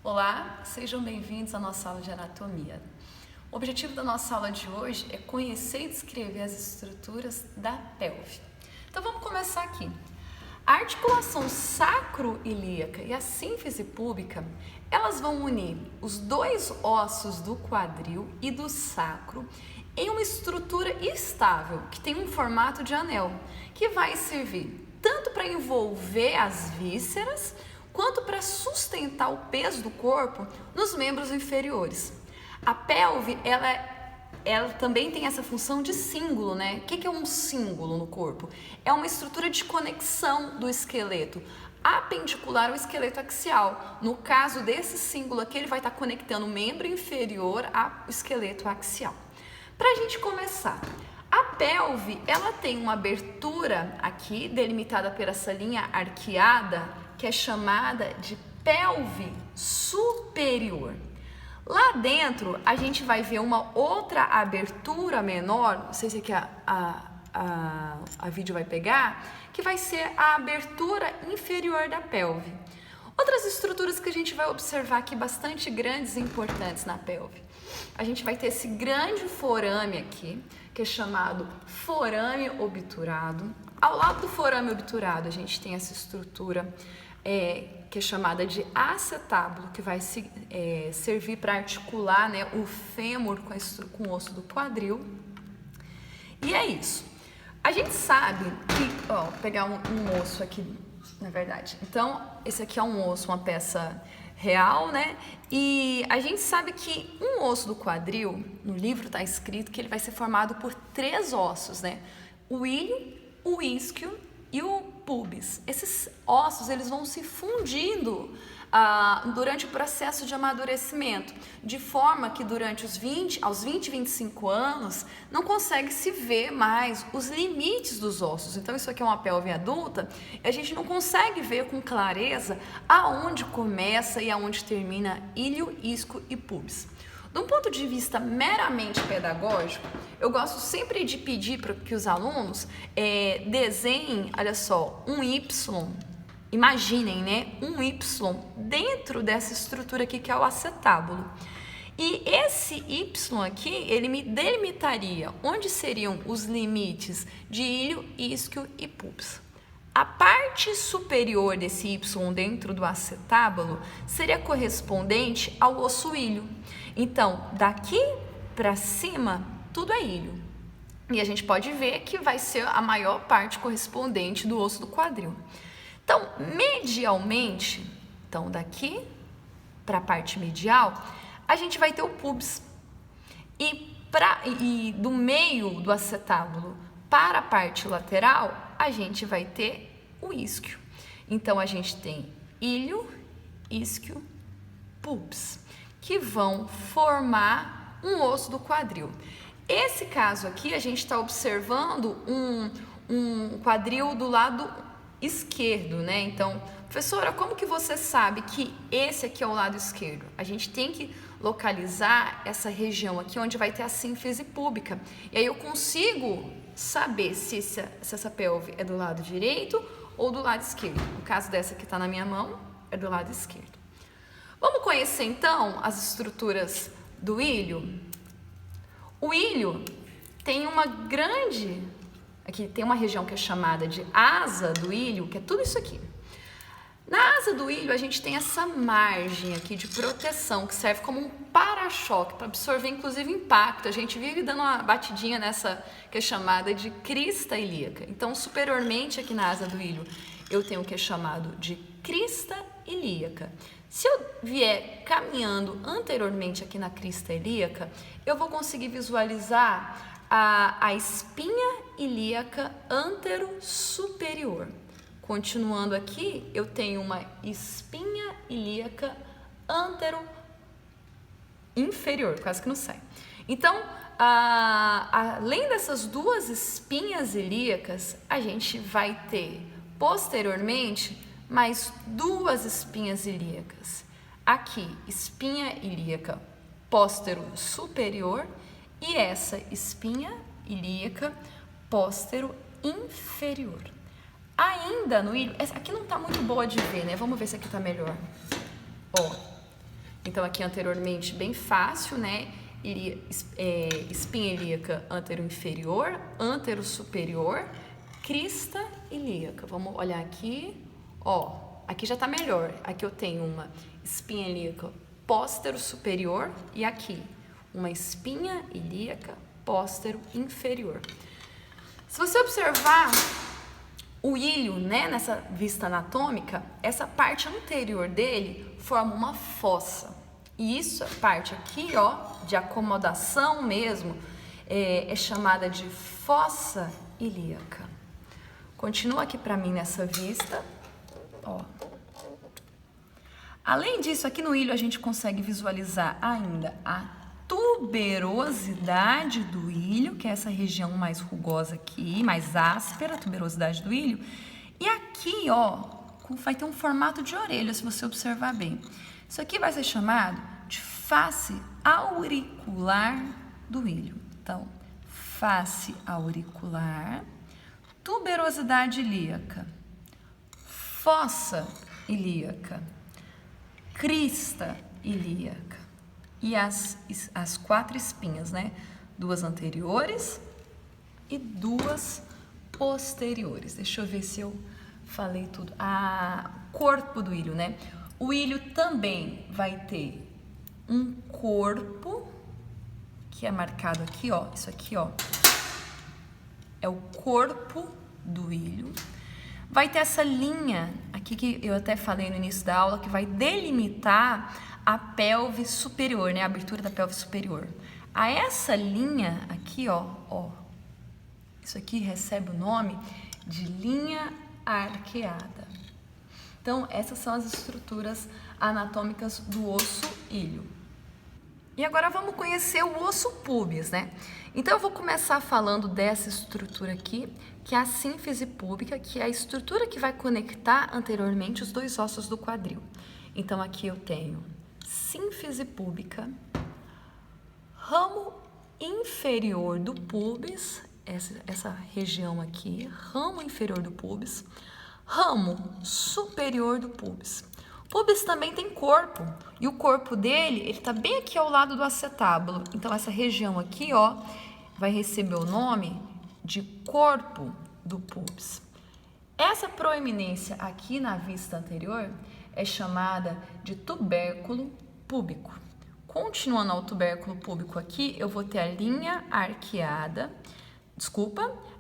Olá, sejam bem-vindos à nossa aula de anatomia. O objetivo da nossa aula de hoje é conhecer e descrever as estruturas da pelve. Então vamos começar aqui. A articulação sacro-ilíaca e a sínfise púbica, elas vão unir os dois ossos do quadril e do sacro em uma estrutura estável, que tem um formato de anel, que vai servir tanto para envolver as vísceras, quanto para sustentar o peso do corpo nos membros inferiores. A pelve, ela também tem essa função de símbolo, né? O que é um símbolo no corpo? É uma estrutura de conexão do esqueleto apendicular ao esqueleto axial. No caso desse símbolo aqui, ele vai estar conectando o membro inferior ao esqueleto axial. Para a gente começar, a pelve, ela tem uma abertura aqui, delimitada por essa linha arqueada, que é chamada de pelve superior. Lá dentro, a gente vai ver uma outra abertura menor, não sei se aqui a vídeo vai pegar, que vai ser a abertura inferior da pelve. Outras estruturas que a gente vai observar aqui bastante grandes e importantes na pelve. A gente vai ter esse grande forame aqui, que é chamado forame obturado. Ao lado do forame obturado, a gente tem essa estrutura que é chamada de acetábulo, que vai servir para articular, né, o fêmur com o osso do quadril. E é isso. A gente sabe que, vou pegar um osso aqui, na verdade. Então, esse aqui é um osso, uma peça real, né? E a gente sabe que um osso do quadril, no livro está escrito que ele vai ser formado por 3 ossos, né? O ilho, o isquio e o pubis. Esses ossos, eles vão se fundindo durante o processo de amadurecimento, de forma que durante aos 20, 25 anos, não consegue se ver mais os limites dos ossos. Então, isso aqui é uma pelve adulta, e a gente não consegue ver com clareza aonde começa e aonde termina ilho, isquio e pubis. De um ponto de vista meramente pedagógico, eu gosto sempre de pedir para que os alunos desenhem, olha só, um Y, imaginem, né, um Y dentro dessa estrutura aqui que é o acetábulo. E esse Y aqui, ele me delimitaria onde seriam os limites de ilho, isquio e pubis. A parte superior desse Y dentro do acetábulo seria correspondente ao osso ilho. Então, daqui para cima, tudo é ilho. E a gente pode ver que vai ser a maior parte correspondente do osso do quadril. Então, medialmente, daqui para a parte medial, a gente vai ter o pubis. E do meio do acetábulo para a parte lateral, a gente vai ter o isquio. Então, a gente tem ilho, isquio, pubis, que vão formar um osso do quadril. Esse caso aqui, a gente está observando um quadril do lado esquerdo, né? Então, professora, como que você sabe que esse aqui é o lado esquerdo? A gente tem que localizar essa região aqui onde vai ter a sínfise púbica. E aí eu consigo saber se essa pelve é do lado direito ou do lado esquerdo. No caso dessa que está na minha mão, é do lado esquerdo. Vamos conhecer então as estruturas do ilho? O ilho tem aqui tem uma região que é chamada de asa do ilho, que é tudo isso aqui. Na asa do ilho, a gente tem essa margem aqui de proteção, que serve como um para-choque, para absorver, inclusive, impacto. A gente vive dando uma batidinha nessa, que é chamada de crista ilíaca. Então, superiormente aqui na asa do ilho, eu tenho o que é chamado de crista ilíaca. Se eu vier caminhando anteriormente aqui na crista ilíaca, eu vou conseguir visualizar a espinha ilíaca antero-superior. Continuando aqui, eu tenho uma espinha ilíaca antero-inferior, quase que não sai. Então, além dessas 2 espinhas ilíacas, a gente vai ter posteriormente mais 2 espinhas ilíacas. Aqui, espinha ilíaca póstero-superior e essa espinha ilíaca póstero-inferior. Ainda no ilho, essa aqui não tá muito boa de ver, né? Vamos ver se aqui tá melhor. Ó, Então, aqui anteriormente, bem fácil, né? Espinha ilíaca antero-inferior, antero-superior, crista ilíaca. Vamos olhar aqui, ó, aqui já tá melhor. Aqui eu tenho uma espinha ilíaca póstero-superior e aqui uma espinha ilíaca póstero-inferior. Se você observar o ilho, né, nessa vista anatômica, essa parte anterior dele forma uma fossa. E isso, a parte aqui, ó, de acomodação mesmo, é chamada de fossa ilíaca. Continua aqui para mim nessa vista, ó. Além disso, aqui no ilho a gente consegue visualizar ainda a tuberosidade do ilho, que é essa região mais rugosa aqui, mais áspera, a tuberosidade do ilho. E aqui, ó, vai ter um formato de orelha, se você observar bem. Isso aqui vai ser chamado de face auricular do ilho. Então, face auricular, tuberosidade ilíaca, fossa ilíaca, crista ilíaca e as 4 espinhas, né? 2 anteriores e 2 posteriores. Deixa eu ver se eu falei tudo. Corpo do ilho, né? O ilho também vai ter um corpo que é marcado aqui, ó. Isso aqui, ó, é o corpo do ilho. Vai ter essa linha aqui que eu até falei no início da aula, que vai delimitar a pelve superior, né? A abertura da pelve superior. A essa linha aqui, ó, isso aqui recebe o nome de linha arqueada. Então, essas são as estruturas anatômicas do osso ilho. E agora vamos conhecer o osso púbis, né? Então, eu vou começar falando dessa estrutura aqui, que é a sínfise púbica, que é a estrutura que vai conectar anteriormente os 2 ossos do quadril. Então, aqui eu tenho sínfise púbica, ramo inferior do púbis, essa região aqui, ramo inferior do púbis, ramo superior do púbis. O púbis também tem corpo, e o corpo dele, ele tá bem aqui ao lado do acetábulo. Então, essa região aqui, ó, vai receber o nome de corpo do púbis. Essa proeminência aqui na vista anterior é chamada de tubérculo púbico. Continuando ao tubérculo púbico aqui, eu vou ter a linha arqueada,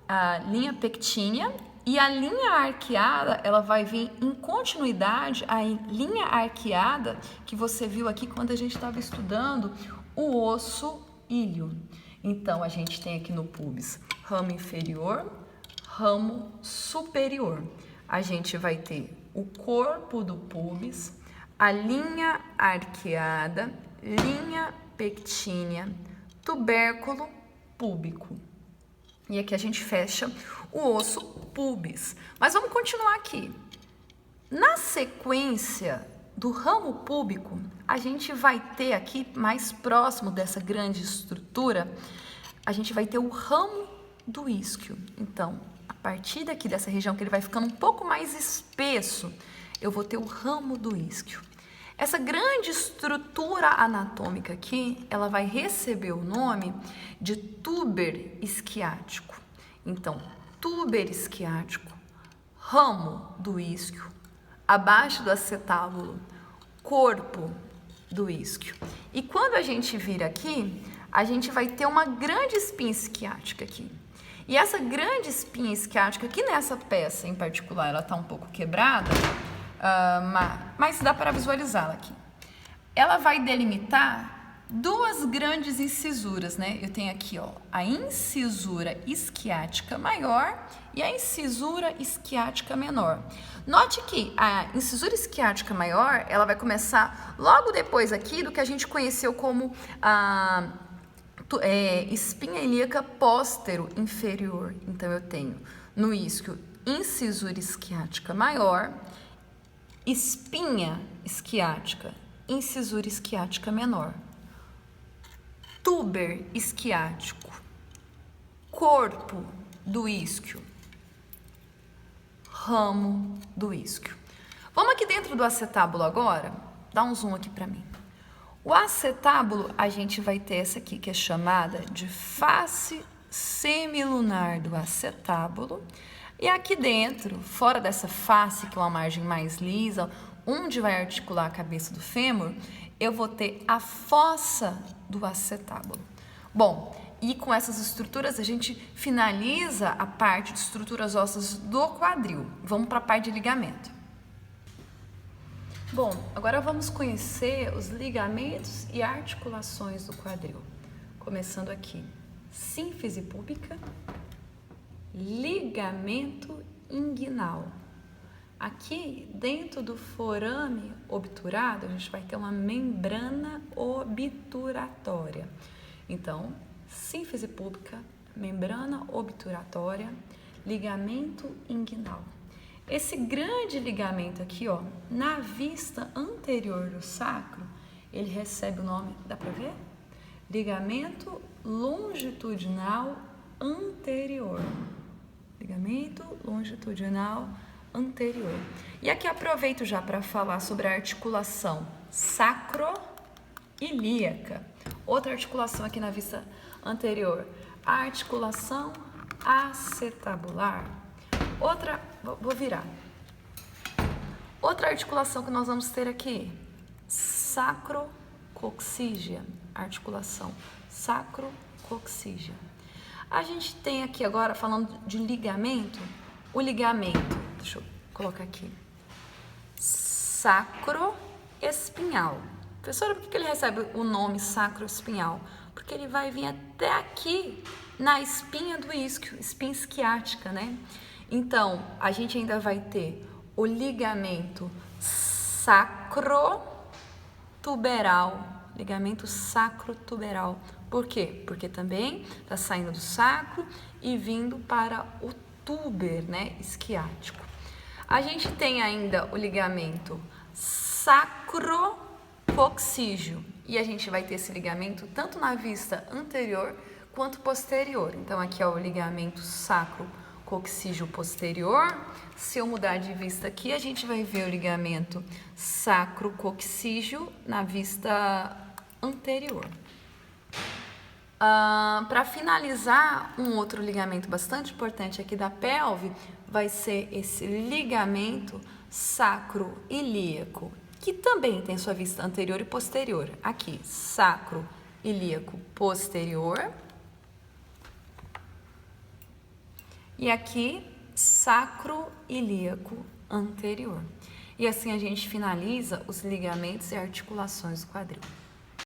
a linha pectínea, e a linha arqueada, ela vai vir em continuidade à linha arqueada que você viu aqui quando a gente estava estudando o osso ilho. Então, a gente tem aqui no púbis ramo inferior, ramo superior. A gente vai ter o corpo do púbis, a linha arqueada, linha pectínea, tubérculo púbico. E aqui a gente fecha o osso púbis. Mas vamos continuar aqui. Na sequência do ramo púbico, a gente vai ter aqui, mais próximo dessa grande estrutura, a gente vai ter o ramo do isquio. Então, a partir daqui dessa região que ele vai ficando um pouco mais espesso, eu vou ter o ramo do isquio. Essa grande estrutura anatômica aqui, ela vai receber o nome de túber isquiático. Então, túber isquiático, ramo do isquio, abaixo do acetábulo, corpo do isquio. E quando a gente vir aqui, a gente vai ter uma grande espinha isquiática aqui. E essa grande espinha isquiática, aqui nessa peça em particular, ela está um pouco quebrada, mas dá para visualizá-la aqui. Ela vai delimitar 2 grandes incisuras, né? Eu tenho aqui, ó, a incisura isquiática maior e a incisura isquiática menor. Note que a incisura isquiática maior, ela vai começar logo depois aqui do que a gente conheceu como a espinha ilíaca póstero inferior. Então, eu tenho no isquio incisura isquiática maior, espinha isquiática, incisura isquiática menor, túber isquiático, corpo do isquio, ramo do isquio. Vamos aqui dentro do acetábulo agora, dá um zoom aqui para mim. O acetábulo, a gente vai ter essa aqui, que é chamada de face semilunar do acetábulo. E aqui dentro, fora dessa face, que é uma margem mais lisa, onde vai articular a cabeça do fêmur, eu vou ter a fossa do acetábulo. Bom, e com essas estruturas a gente finaliza a parte de estruturas ósseas do quadril. Vamos para a parte de ligamento. Bom, agora vamos conhecer os ligamentos e articulações do quadril. Começando aqui, sínfise púbica, ligamento inguinal. Aqui, dentro do forame obturado, a gente vai ter uma membrana obturatória. Então, sínfise púbica, membrana obturatória, ligamento inguinal. Esse grande ligamento aqui, ó, na vista anterior do sacro, ele recebe o nome, dá pra ver? Ligamento longitudinal anterior. Ligamento longitudinal anterior. E aqui aproveito já para falar sobre a articulação sacroilíaca. Outra articulação aqui na vista anterior, a articulação acetabular. Outra, vou virar. Outra articulação que nós vamos ter aqui, sacrococcígea, articulação sacrococcígea. A gente tem aqui agora, falando de ligamento, o ligamento, deixa eu colocar aqui, sacroespinhal. Professora, por que ele recebe o nome sacroespinhal? Porque ele vai vir até aqui na espinha do isquio, espinha isquiática, né? Então, a gente ainda vai ter o ligamento sacrotuberal, ligamento sacrotuberal. Por quê? Porque também está saindo do sacro e vindo para o túber, né, isquiático. A gente tem ainda o ligamento sacrococcígeo e a gente vai ter esse ligamento tanto na vista anterior quanto posterior. Então, aqui é o ligamento sacrococcígeo posterior. Se eu mudar de vista aqui, a gente vai ver o ligamento sacrococcígeo na vista anterior. Para finalizar, um outro ligamento bastante importante aqui da pelve vai ser esse ligamento sacroilíaco, que também tem sua vista anterior e posterior. Aqui, sacroilíaco posterior. E aqui, sacroilíaco anterior. E assim a gente finaliza os ligamentos e articulações do quadril.